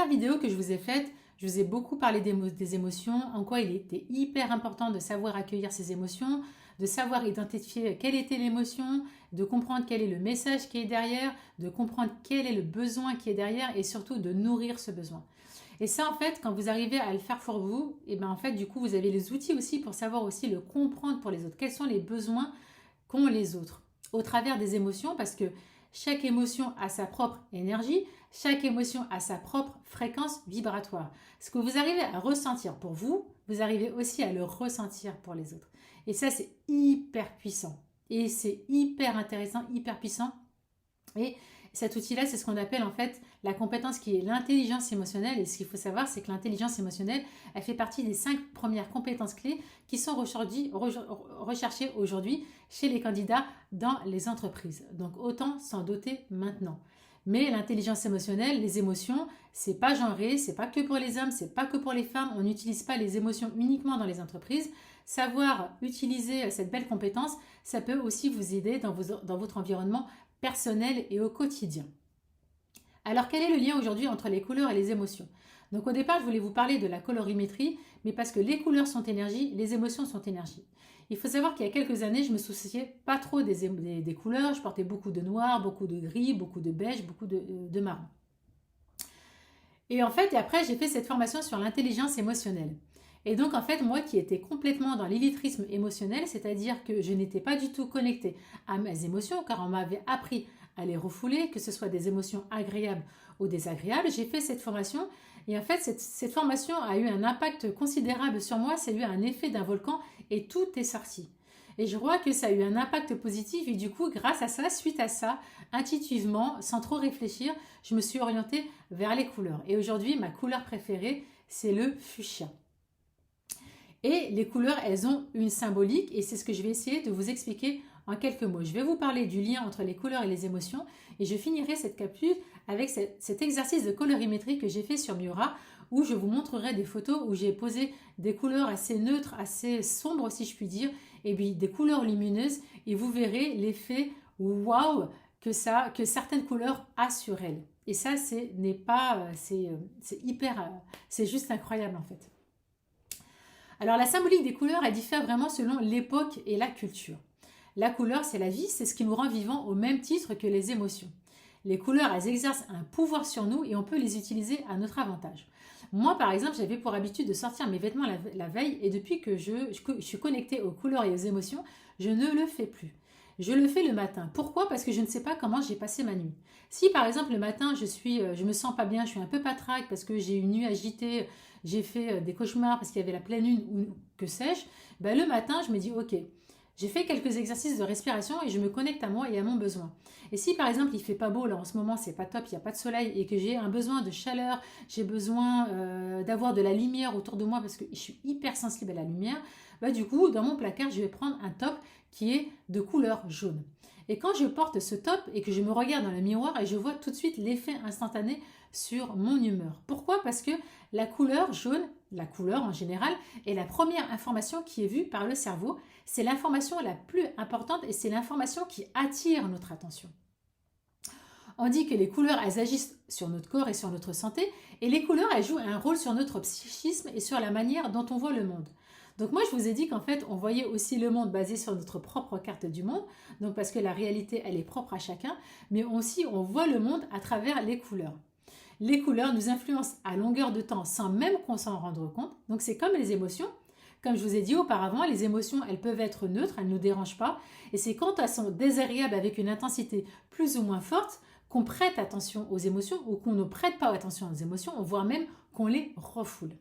dernière vidéo que je vous ai faite, je vous ai beaucoup parlé des émotions, en quoi il était hyper important de savoir accueillir ses émotions, de savoir identifier quelle était l'émotion, de comprendre quel est le message qui est derrière, de comprendre quel est le besoin qui est derrière et surtout de nourrir ce besoin. Et ça, en fait, quand vous arrivez à le faire pour vous, et ben en fait, du coup, vous avez les outils aussi pour savoir aussi le comprendre pour les autres. Quels sont les besoins qu'ont les autres au travers des émotions, parce que chaque émotion a sa propre énergie, chaque émotion a sa propre fréquence vibratoire. Ce que vous arrivez à ressentir pour vous, vous arrivez aussi à le ressentir pour les autres. Et ça, c'est hyper puissant. Et c'est hyper intéressant, hyper puissant. Et cet outil-là, c'est ce qu'on appelle en fait la compétence qui est l'intelligence émotionnelle. Et ce qu'il faut savoir, c'est que l'intelligence émotionnelle, elle fait partie des 5 premières compétences clés qui sont recherchées aujourd'hui chez les candidats dans les entreprises. Donc autant s'en doter maintenant. Mais l'intelligence émotionnelle, les émotions, c'est pas genré, c'est pas que pour les hommes, c'est pas que pour les femmes. On n'utilise pas les émotions uniquement dans les entreprises. Savoir utiliser cette belle compétence, ça peut aussi vous aider dans votre environnement personnel et au quotidien. Alors quel est le lien aujourd'hui entre les couleurs et les émotions? Donc au départ, je voulais vous parler de la colorimétrie, mais parce que les couleurs sont énergie, les émotions sont énergie. Il faut savoir qu'il y a quelques années, je me souciais pas trop des couleurs, je portais beaucoup de noir, beaucoup de gris, beaucoup de beige, beaucoup de marron. Et en fait, et après, j'ai fait cette formation sur l'intelligence émotionnelle. Et donc, en fait, moi qui étais complètement dans l'illettrisme émotionnel, c'est-à-dire que je n'étais pas du tout connectée à mes émotions, car on m'avait appris à les refouler, que ce soit des émotions agréables ou désagréables, j'ai fait cette formation. Et en fait, cette formation a eu un impact considérable sur moi, ça a eu un effet d'un volcan et tout est sorti. Et je crois que ça a eu un impact positif et du coup, grâce à ça, suite à ça, intuitivement, sans trop réfléchir, je me suis orientée vers les couleurs. Et aujourd'hui, ma couleur préférée, c'est le fuchsia. Et les couleurs, elles ont une symbolique et c'est ce que je vais essayer de vous expliquer en quelques mots. Je vais vous parler du lien entre les couleurs et les émotions et je finirai cette capsule avec cet exercice de colorimétrie que j'ai fait sur Miura où je vous montrerai des photos où j'ai posé des couleurs assez neutres, assez sombres si je puis dire, et puis des couleurs lumineuses et vous verrez l'effet waouh que certaines couleurs a sur elles. Et ça, c'est juste incroyable en fait. Alors la symbolique des couleurs, elle diffère vraiment selon l'époque et la culture. La couleur, c'est la vie, c'est ce qui nous rend vivants au même titre que les émotions. Les couleurs, elles exercent un pouvoir sur nous et on peut les utiliser à notre avantage. Moi, par exemple, j'avais pour habitude de sortir mes vêtements la veille et depuis que je suis connectée aux couleurs et aux émotions, je ne le fais plus. Je le fais le matin. Pourquoi? Parce que je ne sais pas comment j'ai passé ma nuit. Si par exemple le matin je me sens pas bien, je suis un peu patraque parce que j'ai une nuit agitée, j'ai fait des cauchemars parce qu'il y avait la pleine lune ou que sais-je, ben, le matin je me dis ok, j'ai fait quelques exercices de respiration et je me connecte à moi et à mon besoin. Et si par exemple il fait pas beau là en ce moment, c'est pas top, il n'y a pas de soleil et que j'ai un besoin de chaleur, j'ai besoin d'avoir de la lumière autour de moi parce que je suis hyper sensible à la lumière, bah, du coup dans mon placard je vais prendre un top qui est de couleur jaune. Et quand je porte ce top et que je me regarde dans le miroir et je vois tout de suite l'effet instantané sur mon humeur. Pourquoi? Parce que la couleur jaune, la couleur en général, est la première information qui est vue par le cerveau. C'est l'information la plus importante et c'est l'information qui attire notre attention. On dit que les couleurs, elles agissent sur notre corps et sur notre santé et les couleurs, elles jouent un rôle sur notre psychisme et sur la manière dont on voit le monde. Donc moi, je vous ai dit qu'en fait, on voyait aussi le monde basé sur notre propre carte du monde, donc parce que la réalité, elle est propre à chacun, mais aussi on voit le monde à travers les couleurs. Les couleurs nous influencent à longueur de temps sans même qu'on s'en rende compte. Donc c'est comme les émotions. Comme je vous ai dit auparavant, les émotions, elles peuvent être neutres, elles ne nous dérangent pas. Et c'est quand elles sont désagréables avec une intensité plus ou moins forte qu'on prête attention aux émotions ou qu'on ne prête pas attention aux émotions, voire même qu'on les refoule.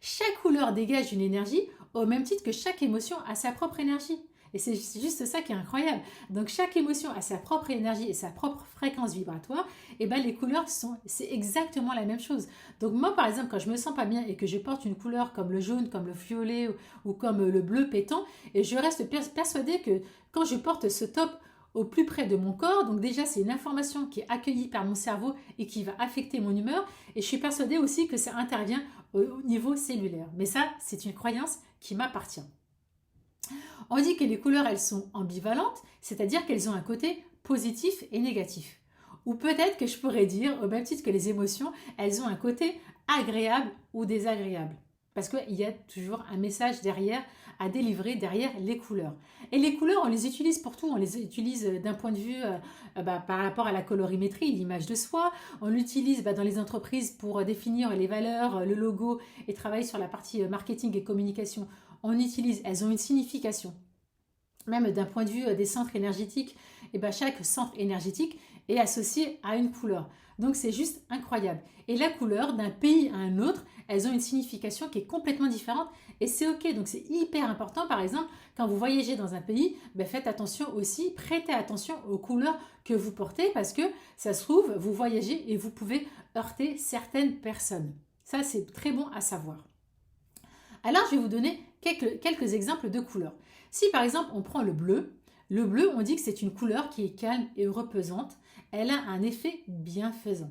Chaque couleur dégage une énergie au même titre que chaque émotion a sa propre énergie. Et c'est juste ça qui est incroyable. Donc chaque émotion a sa propre énergie et sa propre fréquence vibratoire. Et bien les couleurs, c'est exactement la même chose. Donc moi par exemple, quand je me sens pas bien et que je porte une couleur comme le jaune, comme le violet ou comme le bleu pétant, et je reste persuadée que quand je porte ce top au plus près de mon corps, donc déjà c'est une information qui est accueillie par mon cerveau et qui va affecter mon humeur, et je suis persuadée aussi que ça intervient au niveau cellulaire. Mais ça, c'est une croyance qui m'appartient. On dit que les couleurs, elles sont ambivalentes, c'est-à-dire qu'elles ont un côté positif et négatif. Ou peut-être que je pourrais dire, au même titre que les émotions, elles ont un côté agréable ou désagréable. Parce qu'il y a toujours un message derrière à délivrer derrière les couleurs. Et les couleurs, on les utilise pour tout. On les utilise d'un point de vue par rapport à la colorimétrie, l'image de soi. On l'utilise dans les entreprises pour définir les valeurs, le logo et travailler sur la partie marketing et communication. On utilise, elles ont une signification. Même d'un point de vue des centres énergétiques, chaque centre énergétique est associé à une couleur. Donc c'est juste incroyable. Et la couleur d'un pays à un autre, elles ont une signification qui est complètement différente et c'est ok. Donc c'est hyper important, par exemple, quand vous voyagez dans un pays, faites attention aussi, prêtez attention aux couleurs que vous portez parce que ça se trouve, vous voyagez et vous pouvez heurter certaines personnes. Ça, c'est très bon à savoir. Alors, je vais vous donner quelques exemples de couleurs. Si par exemple, on prend le bleu, on dit que c'est une couleur qui est calme et reposante. Elle a un effet bienfaisant.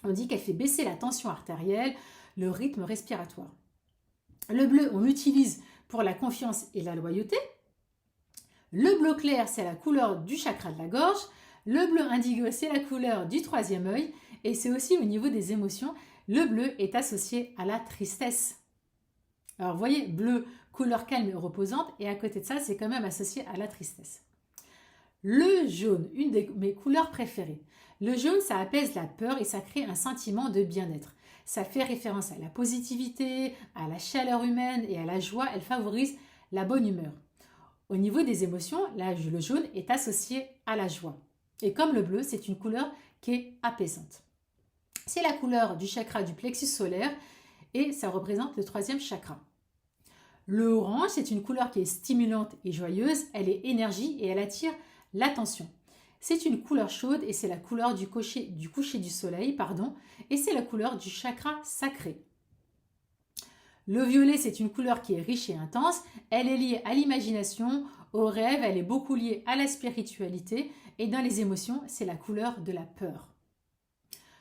On dit qu'elle fait baisser la tension artérielle, le rythme respiratoire. Le bleu, on l'utilise pour la confiance et la loyauté. Le bleu clair, c'est la couleur du chakra de la gorge. Le bleu indigo, c'est la couleur du troisième œil. Et c'est aussi au niveau des émotions. Le bleu est associé à la tristesse. Alors, vous voyez, bleu, couleur calme et reposante. Et à côté de ça, c'est quand même associé à la tristesse. Le jaune, une de mes couleurs préférées. Le jaune, ça apaise la peur et ça crée un sentiment de bien-être. Ça fait référence à la positivité, à la chaleur humaine et à la joie. Elle favorise la bonne humeur. Au niveau des émotions, le jaune est associé à la joie. Et comme le bleu, c'est une couleur qui est apaisante. C'est la couleur du chakra du plexus solaire et ça représente le troisième chakra. Le orange, c'est une couleur qui est stimulante et joyeuse. Elle est énergie et elle attire l'attention. C'est une couleur chaude et c'est la couleur du coucher du soleil, et c'est la couleur du chakra sacré. Le violet, c'est une couleur qui est riche et intense. Elle est liée à l'imagination, au rêve, elle est beaucoup liée à la spiritualité et dans les émotions, c'est la couleur de la peur.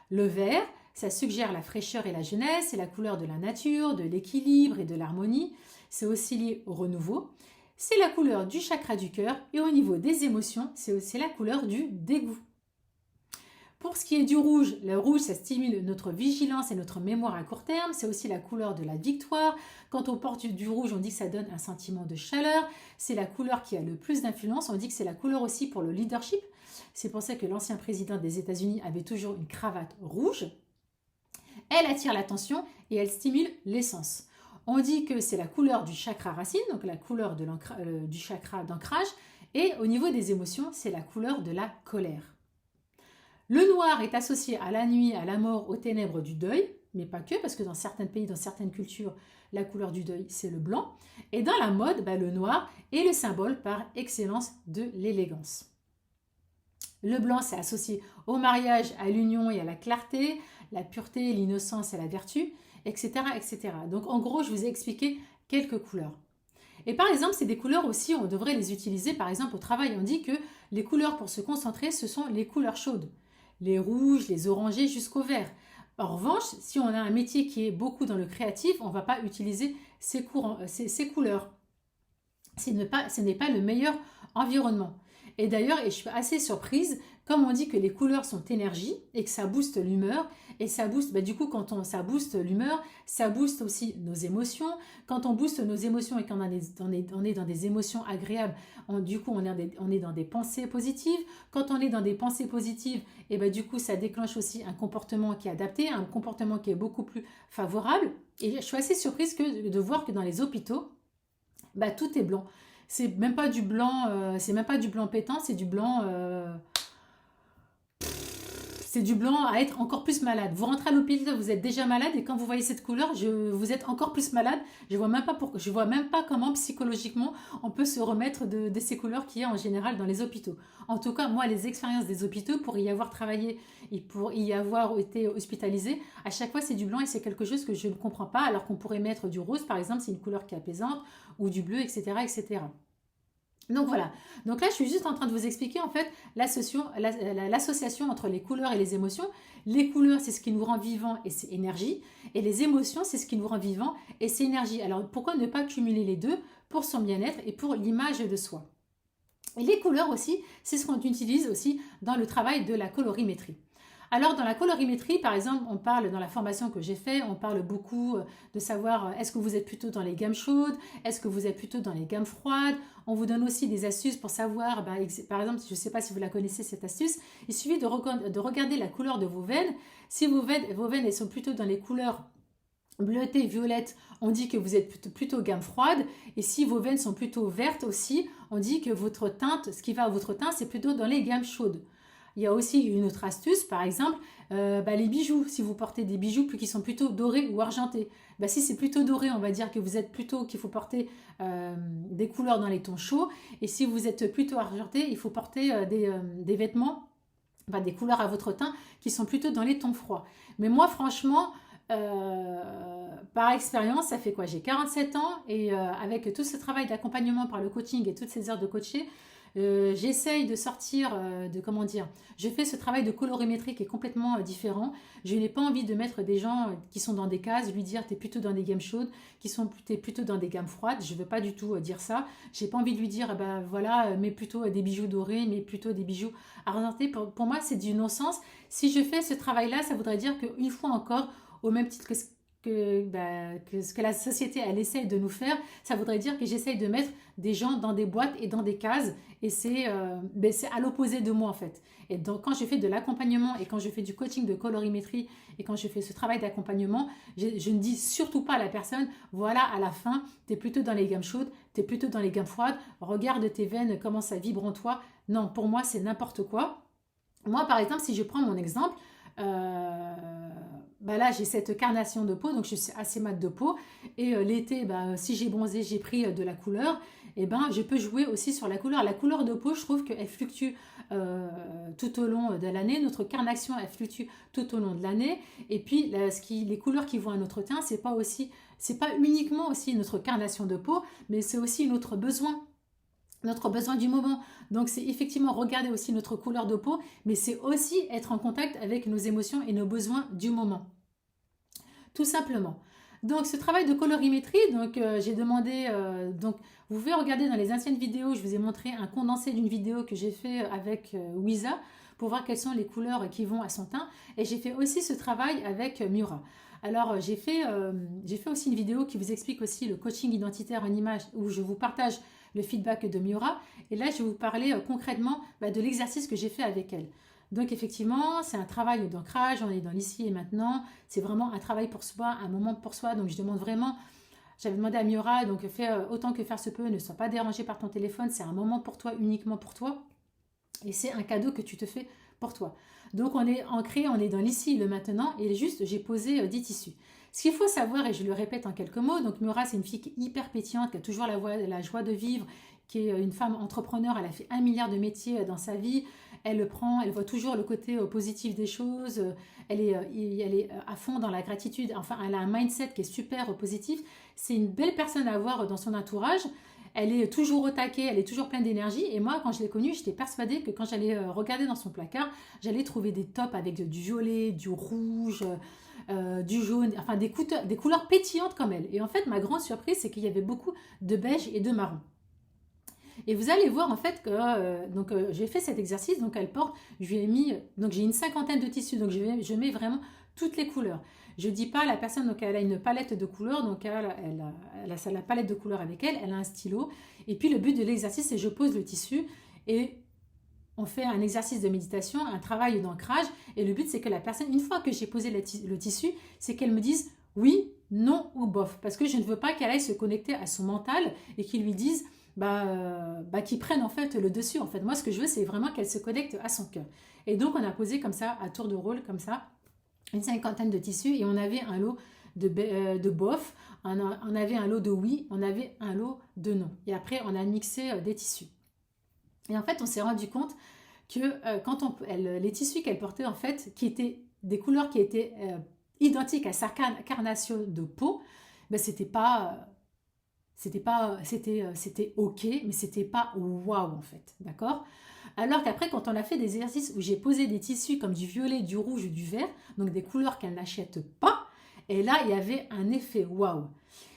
Le vert, ça suggère la fraîcheur et la jeunesse, c'est la couleur de la nature, de l'équilibre et de l'harmonie. C'est aussi lié au renouveau. C'est la couleur du chakra du cœur et au niveau des émotions, c'est aussi la couleur du dégoût. Pour ce qui est du rouge, le rouge, ça stimule notre vigilance et notre mémoire à court terme. C'est aussi la couleur de la victoire. Quand on porte du rouge, on dit que ça donne un sentiment de chaleur. C'est la couleur qui a le plus d'influence. On dit que c'est la couleur aussi pour le leadership. C'est pour ça que l'ancien président des États-Unis avait toujours une cravate rouge. Elle attire l'attention et elle stimule l'essence. On dit que c'est la couleur du chakra racine, donc la couleur du chakra d'ancrage. Et au niveau des émotions, c'est la couleur de la colère. Le noir est associé à la nuit, à la mort, aux ténèbres du deuil, mais pas que, parce que dans certains pays, dans certaines cultures, la couleur du deuil, c'est le blanc. Et dans la mode, le noir est le symbole par excellence de l'élégance. Le blanc, c'est associé au mariage, à l'union et à la clarté, la pureté, l'innocence et la vertu, etc., etc. Donc en gros, je vous ai expliqué quelques couleurs. Et par exemple, c'est des couleurs aussi, on devrait les utiliser par exemple au travail. On dit que les couleurs pour se concentrer, ce sont les couleurs chaudes. Les rouges, les orangés jusqu'au vert. En revanche, si on a un métier qui est beaucoup dans le créatif, on ne va pas utiliser ces couleurs. Ce n'est pas le meilleur environnement. Et d'ailleurs, je suis assez surprise, comme on dit que les couleurs sont énergie et que ça booste l'humeur, et ça booste, du coup, quand ça booste l'humeur, ça booste aussi nos émotions. Quand on booste nos émotions et qu'on on est dans des émotions agréables, du coup, on est dans des pensées positives. Quand on est dans des pensées positives, et du coup, ça déclenche aussi un comportement qui est adapté, un comportement qui est beaucoup plus favorable. Et je suis assez surprise de voir que dans les hôpitaux, tout est blanc. C'est même pas du blanc, pétant, c'est du blanc. C'est du blanc à être encore plus malade. Vous rentrez à l'hôpital, vous êtes déjà malade et quand vous voyez cette couleur, vous êtes encore plus malade. Je vois même pas comment psychologiquement on peut se remettre de ces couleurs qu'il y a en général dans les hôpitaux. En tout cas, moi, les expériences des hôpitaux, pour y avoir travaillé et pour y avoir été hospitalisé, à chaque fois c'est du blanc et c'est quelque chose que je ne comprends pas, alors qu'on pourrait mettre du rose, par exemple, c'est une couleur qui est apaisante, ou du bleu, etc., etc. Donc voilà, donc là je suis juste en train de vous expliquer en fait l'association entre les couleurs et les émotions. Les couleurs c'est ce qui nous rend vivants et c'est énergie, et les émotions c'est ce qui nous rend vivants et c'est énergie. Alors pourquoi ne pas cumuler les deux pour son bien-être et pour l'image de soi? Et les couleurs aussi, c'est ce qu'on utilise aussi dans le travail de la colorimétrie. Alors dans la colorimétrie, par exemple, on parle dans la formation que j'ai fait, on parle beaucoup de savoir est-ce que vous êtes plutôt dans les gammes chaudes, est-ce que vous êtes plutôt dans les gammes froides. On vous donne aussi des astuces pour savoir, par exemple, je ne sais pas si vous la connaissez cette astuce, il suffit de regarder la couleur de vos veines. Si vos veines elles sont plutôt dans les couleurs bleutées, violettes, on dit que vous êtes plutôt gamme froide. Et si vos veines sont plutôt vertes aussi, on dit que votre teinte, ce qui va à votre teinte, c'est plutôt dans les gammes chaudes. Il y a aussi une autre astuce, par exemple, les bijoux. Si vous portez des bijoux qui sont plutôt dorés ou argentés, si c'est plutôt doré, on va dire que vous êtes plutôt qu'il faut porter des couleurs dans les tons chauds. Et si vous êtes plutôt argenté, il faut porter des vêtements, des couleurs à votre teint qui sont plutôt dans les tons froids. Mais moi, franchement, par expérience, ça fait quoi? J'ai 47 ans et avec tout ce travail d'accompagnement par le coaching et toutes ces heures de coacher, j'essaye de sortir je fais ce travail de colorimétrie qui est complètement différent. Je n'ai pas envie de mettre des gens qui sont dans des cases, lui dire t'es plutôt dans des gammes chaudes, t'es plutôt dans des gammes froides. Je ne veux pas du tout dire ça. J'ai pas envie de lui dire mets plutôt des bijoux dorés, mets plutôt des bijoux argentés. Pour moi, c'est du non-sens. Si je fais ce travail-là, ça voudrait dire qu'une fois encore, au même titre que ce que la société elle essaye de nous faire, ça voudrait dire que j'essaye de mettre des gens dans des boîtes et dans des cases et c'est à l'opposé de moi en fait. Et donc quand je fais de l'accompagnement et quand je fais du coaching de colorimétrie et quand je fais ce travail d'accompagnement, je ne dis surtout pas à la personne voilà à la fin tu es plutôt dans les gammes chaudes, tu es plutôt dans les gammes froides, regarde tes veines comment ça vibre en toi. Non, pour moi c'est n'importe quoi. Moi par exemple si je prends mon exemple, là j'ai cette carnation de peau, donc je suis assez mat de peau et l'été si j'ai bronzé j'ai pris de la couleur, et je peux jouer aussi sur la couleur de peau. Je trouve qu'elle fluctue tout au long de l'année, notre carnation elle fluctue tout au long de l'année, et puis les couleurs qui vont à notre teint c'est pas uniquement aussi notre carnation de peau, mais c'est aussi notre besoin du moment. Donc c'est effectivement regarder aussi notre couleur de peau, mais c'est aussi être en contact avec nos émotions et nos besoins du moment. Tout simplement. Donc ce travail de colorimétrie, j'ai demandé, vous pouvez regarder dans les anciennes vidéos, je vous ai montré un condensé d'une vidéo que j'ai fait avec Wiza pour voir quelles sont les couleurs qui vont à son teint, et j'ai fait aussi ce travail avec Miura. Alors j'ai fait aussi une vidéo qui vous explique aussi le coaching identitaire en images où je vous partage le feedback de Miura. Et là, je vais vous parler concrètement de l'exercice que j'ai fait avec elle. Donc effectivement, c'est un travail d'ancrage, on est dans l'ici et maintenant. C'est vraiment un travail pour soi, un moment pour soi. Donc je demande vraiment, j'avais demandé à Miura, donc fais autant que faire se peut, ne sois pas dérangé par ton téléphone. C'est un moment pour toi, uniquement pour toi. Et c'est un cadeau que tu te fais pour toi. Donc on est ancré, on est dans l'ici et le maintenant. Et juste, j'ai posé 10 tissus. Ce qu'il faut savoir, et je le répète en quelques mots, donc Miura, c'est une fille qui est hyper pétillante, qui a toujours la joie de vivre, qui est une femme entrepreneur, elle a fait 1 milliard de métiers dans sa vie, elle voit toujours le côté positif des choses, elle est à fond dans la gratitude, enfin elle a un mindset qui est super positif, c'est une belle personne à avoir dans son entourage. Elle est toujours au taquet, elle est toujours pleine d'énergie. Et moi, quand je l'ai connue, j'étais persuadée que quand j'allais regarder dans son placard, j'allais trouver des tops avec du violet, du rouge, du jaune, enfin des couleurs pétillantes comme elle. Et en fait, ma grande surprise, c'est qu'il y avait beaucoup de beige et de marron. Et vous allez voir en fait que j'ai fait cet exercice, donc elle porte, je lui ai mis, donc j'ai une 50aine de tissus, donc je mets vraiment toutes les couleurs. Je dis pas à la personne, donc elle a une palette de couleurs, donc elle a la palette de couleurs avec elle, elle a un stylo, et puis le but de l'exercice, c'est je pose le tissu et on fait un exercice de méditation, un travail d'ancrage, et le but c'est que la personne, une fois que j'ai posé le tissu, c'est qu'elle me dise oui, non ou bof, parce que je ne veux pas qu'elle aille se connecter à son mental et qu'il lui dise qui prennent en fait le dessus. En fait, moi, ce que je veux, c'est vraiment qu'elle se connecte à son cœur. Et donc, on a posé comme ça, à tour de rôle, comme ça, une 50aine de tissus et on avait un lot de bof, on avait un lot de oui, on avait un lot de non. Et après, on a mixé des tissus. Et en fait, on s'est rendu compte que les tissus qu'elle portait, en fait, qui étaient des couleurs qui étaient identiques à sa carnation de peau, c'était ok, mais c'était pas waouh en fait, d'accord? Alors qu'après, quand on a fait des exercices où j'ai posé des tissus comme du violet, du rouge ou du vert, donc des couleurs qu'elle n'achète pas, Et là, il y avait un effet waouh.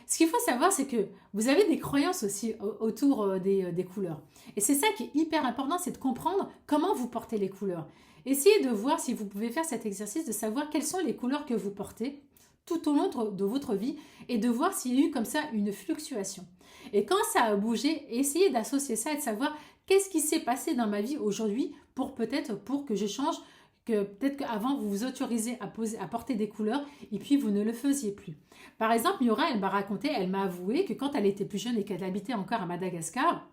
Ce qu'il faut savoir, c'est que vous avez des croyances aussi autour des couleurs. Et c'est ça qui est hyper important, c'est de comprendre comment vous portez les couleurs. Essayez de voir si vous pouvez faire cet exercice, de savoir quelles sont les couleurs que vous portez tout au long de votre vie et de voir s'il y a eu comme ça une fluctuation. Et quand ça a bougé, essayez d'associer ça et de savoir qu'est-ce qui s'est passé dans ma vie aujourd'hui pour que je change, que peut-être qu'avant vous vous autorisez à porter des couleurs et puis vous ne le faisiez plus. Par exemple, Miura, elle m'a raconté, elle m'a avoué que quand elle était plus jeune et qu'elle habitait encore à Madagascar,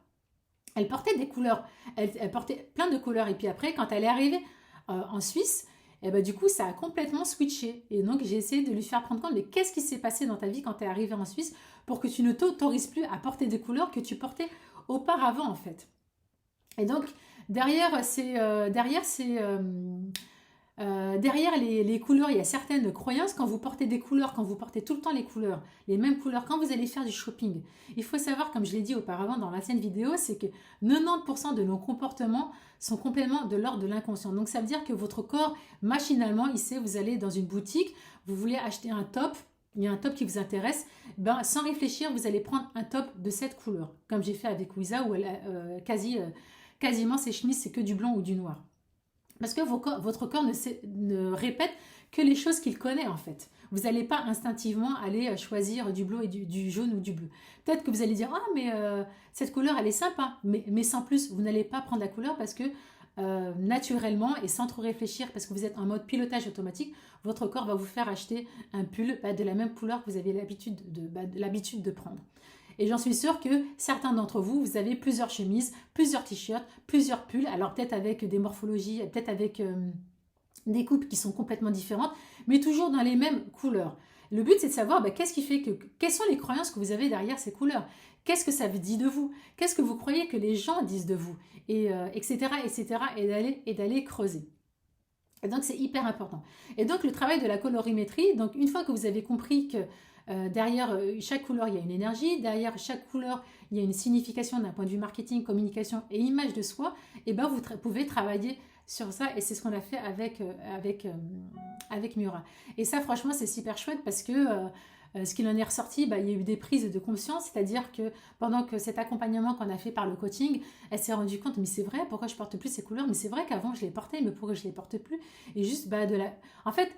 elle portait des couleurs, elle portait plein de couleurs et puis après quand elle est arrivée en Suisse, et ben, du coup ça a complètement switché et donc j'ai essayé de lui faire prendre compte de qu'est-ce qui s'est passé dans ta vie quand tu es arrivée en Suisse pour que tu ne t'autorises plus à porter des couleurs que tu portais auparavant en fait. Et donc, derrière les couleurs, il y a certaines croyances. Quand vous portez des couleurs, quand vous portez tout le temps les couleurs, les mêmes couleurs, quand vous allez faire du shopping, il faut savoir, comme je l'ai dit auparavant dans l'ancienne vidéo, c'est que 90% de nos comportements sont complètement de l'ordre de l'inconscient. Donc, ça veut dire que votre corps, machinalement, il sait, vous allez dans une boutique, vous voulez acheter un top, il y a un top qui vous intéresse, ben, sans réfléchir, vous allez prendre un top de cette couleur, comme j'ai fait avec Wiza, où elle a quasiment ses chemises, c'est que du blanc ou du noir. Parce que votre corps ne répète que les choses qu'il connaît en fait. Vous n'allez pas instinctivement aller choisir du bleu et du jaune ou du bleu. Peut-être que vous allez dire « Ah, mais cette couleur, elle est sympa ». Mais sans plus, vous n'allez pas prendre la couleur parce que naturellement et sans trop réfléchir, parce que vous êtes en mode pilotage automatique, votre corps va vous faire acheter un pull de la même couleur que vous avez l'habitude de prendre. Et j'en suis sûre que certains d'entre vous, vous avez plusieurs chemises, plusieurs t-shirts, plusieurs pulls, alors peut-être avec des morphologies, peut-être avec des coupes qui sont complètement différentes, mais toujours dans les mêmes couleurs. Le but, c'est de savoir qu'est-ce qui fait quelles sont les croyances que vous avez derrière ces couleurs. Qu'est-ce que ça vous dit de vous? Qu'est-ce que vous croyez que les gens disent de vous? Et etc., etc., et d'aller creuser. Et donc, c'est hyper important. Et donc, le travail de la colorimétrie, donc une fois que vous avez compris que derrière chaque couleur, il y a une énergie. Derrière chaque couleur, il y a une signification d'un point de vue marketing, communication et image de soi. Et ben, vous pouvez travailler sur ça. Et c'est ce qu'on a fait avec Miura. Et ça, franchement, c'est super chouette parce que ce qu'il en est ressorti, il y a eu des prises de conscience. C'est-à-dire que pendant que cet accompagnement qu'on a fait par le coaching, elle s'est rendue compte, mais c'est vrai, pourquoi je porte plus ces couleurs? Mais c'est vrai qu'avant, je les portais, mais pourquoi je les porte plus? Et juste, en fait,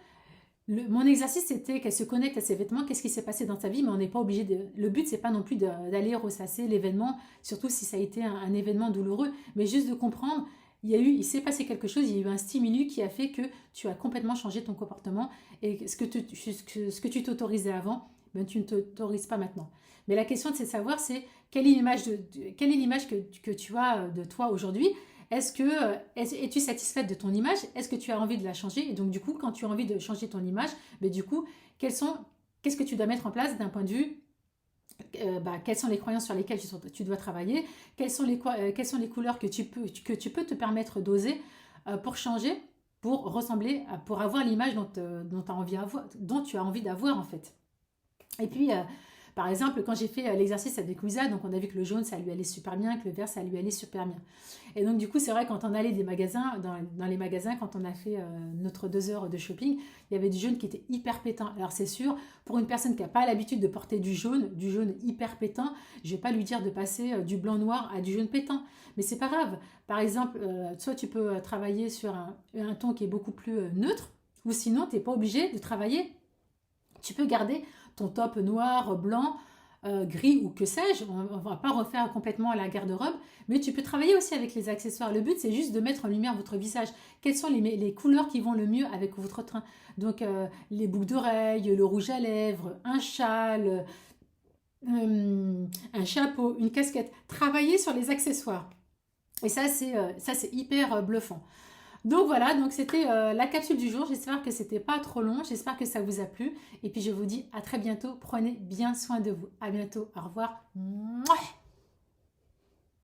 mon exercice, c'était qu'elle se connecte à ses vêtements, qu'est-ce qui s'est passé dans sa vie, mais on n'est pas obligé de... Le but, c'est pas non plus d'aller ressasser l'événement, surtout si ça a été un événement douloureux, mais juste de comprendre, il s'est passé quelque chose, il y a eu un stimulus qui a fait que tu as complètement changé ton comportement et ce que tu t'autorisais avant, tu ne t'autorises pas maintenant. Mais la question, c'est de savoir, c'est quelle est l'image que tu as de toi aujourd'hui. Es-tu satisfaite de ton image? Est-ce que tu as envie de la changer? Et donc, du coup, quand tu as envie de changer ton image, du coup, qu'est-ce que tu dois mettre en place d'un point de vue quelles sont les croyances sur lesquelles tu dois travailler? Quelles sont les couleurs que tu peux te permettre d'oser pour changer, pour ressembler, pour avoir l'image dont tu as envie d'avoir en fait. Et puis, par exemple, quand j'ai fait l'exercice avec Wiza, donc on a vu que le jaune, ça lui allait super bien, que le vert, ça lui allait super bien. Et donc, du coup, c'est vrai, quand on allait dans les magasins, quand on a fait notre 2 heures de shopping, il y avait du jaune qui était hyper pétant. Alors, c'est sûr, pour une personne qui n'a pas l'habitude de porter du jaune hyper pétant, je ne vais pas lui dire de passer du blanc noir à du jaune pétant. Mais c'est pas grave. Par exemple, soit tu peux travailler sur un ton qui est beaucoup plus neutre, ou sinon, tu n'es pas obligé de travailler. Tu peux garder ton top noir, blanc, gris ou que sais-je. On ne va pas refaire complètement la garde-robe, mais tu peux travailler aussi avec les accessoires. Le but, c'est juste de mettre en lumière votre visage. Quelles sont les couleurs qui vont le mieux avec votre teint? Donc, les boucles d'oreilles, le rouge à lèvres, un châle, un chapeau, une casquette. Travailler sur les accessoires. Et ça, c'est hyper bluffant. Donc voilà, donc c'était la capsule du jour. J'espère que c'était pas trop long. J'espère que ça vous a plu. Et puis je vous dis à très bientôt. Prenez bien soin de vous. À bientôt. Au revoir. Mouah.